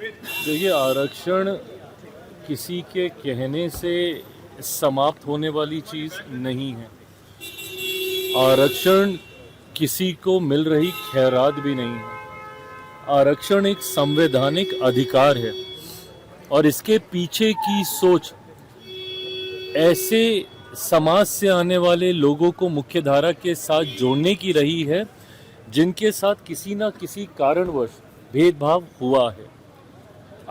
देखिए, आरक्षण किसी के कहने से समाप्त होने वाली चीज़ नहीं है। आरक्षण किसी को मिल रही खैरात भी नहीं है। आरक्षण एक संवैधानिक अधिकार है और इसके पीछे की सोच ऐसे समाज से आने वाले लोगों को मुख्यधारा के साथ जोड़ने की रही है जिनके साथ किसी न किसी कारणवश भेदभाव हुआ है।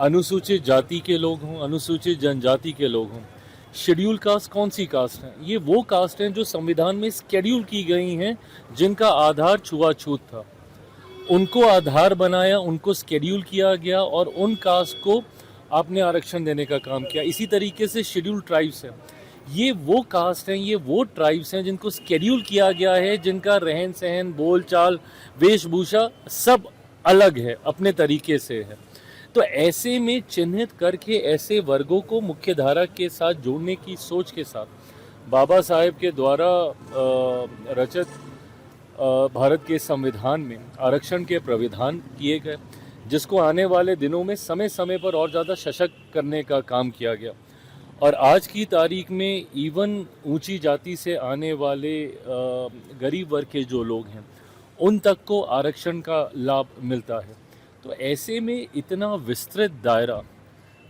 अनुसूचित जाति के लोग हों, अनुसूचित जनजाति के लोग हों। शेड्यूल कास्ट कौन सी कास्ट है? ये वो कास्ट हैं जो संविधान में शेड्यूल की गई हैं, जिनका आधार छुआछूत था। उनको आधार बनाया, उनको शेड्यूल किया गया और उन कास्ट को आपने आरक्षण देने का काम किया। इसी तरीके से शेड्यूल ट्राइब्स हैं, ये वो कास्ट हैं, ये वो ट्राइब्स हैं जिनको शेड्यूल किया गया है, जिनका रहन सहन, बोल चाल, वेशभूषा सब अलग है, अपने तरीके से है। तो ऐसे में चिन्हित करके ऐसे वर्गों को मुख्यधारा के साथ जोड़ने की सोच के साथ बाबा साहेब के द्वारा रचित भारत के संविधान में आरक्षण के प्राविधान किए गए, जिसको आने वाले दिनों में समय समय पर और ज़्यादा सशक्त करने का काम किया गया। और आज की तारीख में इवन ऊंची जाति से आने वाले गरीब वर्ग के जो लोग हैं, उन तक को आरक्षण का लाभ मिलता है। तो ऐसे में इतना विस्तृत दायरा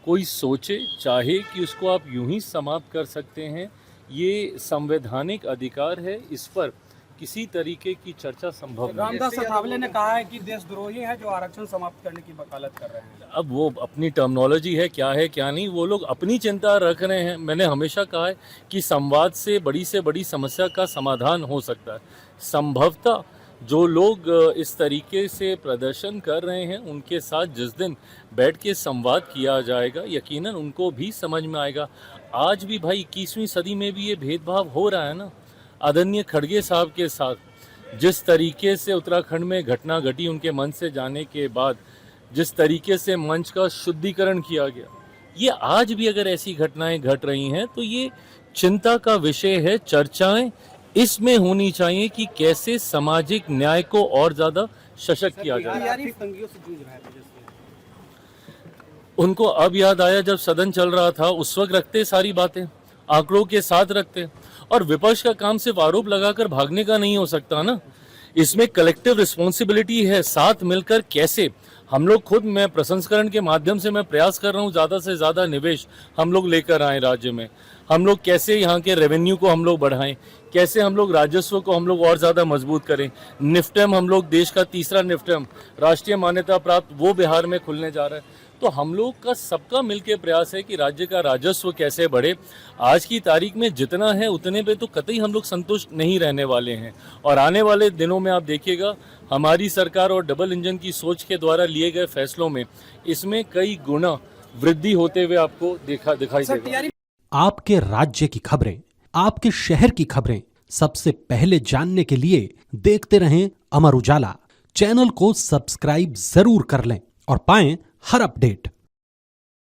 कोई सोचे चाहे कि उसको आप यूं ही समाप्त कर सकते हैं, ये संवैधानिक अधिकार है, इस पर किसी तरीके की चर्चा संभव नहीं। रामदास अठावले ने कहा है कि देशद्रोही है जो आरक्षण समाप्त करने की वकालत कर रहे हैं। अब वो अपनी टर्मिनोलॉजी है, क्या है क्या नहीं, वो लोग अपनी चिंता रख रहे हैं। मैंने हमेशा कहा है कि संवाद से बड़ी समस्या का समाधान हो सकता है। संभवतः जो लोग इस तरीके से प्रदर्शन कर रहे हैं, उनके साथ जिस दिन बैठ के संवाद किया जाएगा, यकीनन उनको भी समझ में आएगा। आज भी भाई 21वीं सदी में भी ये भेदभाव हो रहा है ना। आदरणीय खड़गे साहब के साथ जिस तरीके से उत्तराखंड में घटना घटी, उनके मन से जाने के बाद जिस तरीके से मंच का शुद्धिकरण किया गया, ये आज भी अगर ऐसी घटनाएं घट रही हैं तो ये चिंता का विषय है। चर्चाएं इसमें होनी चाहिए कि कैसे सामाजिक न्याय को और ज्यादा सशक्त किया जाए। उनको अब याद आया जब सदन चल रहा था, उस वक्त रखते सारी बातें, आंकड़ों के साथ रखते। और विपक्ष का काम सिर्फ आरोप लगाकर भागने का नहीं हो सकता ना, इसमें कलेक्टिव रिस्पॉन्सिबिलिटी है। साथ मिलकर कैसे हम लोग खुद, मैं प्रसंस्करण के माध्यम से मैं प्रयास कर रहा हूँ ज़्यादा से ज़्यादा निवेश हम लोग लेकर आए राज्य में। हम लोग कैसे यहाँ के रेवेन्यू को हम लोग बढ़ाएं, कैसे हम लोग राजस्व को हम लोग और ज़्यादा मजबूत करें। निफ्टम हम लोग देश का तीसरा निफ्टम राष्ट्रीय मान्यता प्राप्त वो बिहार में खुलने जा रहा है। तो हम लोग का सबका मिलकर प्रयास है कि राज्य का राजस्व कैसे बढ़े। आज की तारीख में जितना है उतने पे तो कतई हम लोग संतुष्ट नहीं रहने वाले हैं। और आने वाले दिनों में आप देखिएगा हमारी सरकार और डबल इंजन की सोच के द्वारा लिए गए फैसलों में इसमें कई गुना वृद्धि होते हुए आपको दिखाई देगा। आपके राज्य की खबरें, आपके शहर की खबरें सबसे पहले जानने के लिए देखते रहें अमर उजाला। चैनल को सब्सक्राइब जरूर कर लें और पाएं हर अपडेट।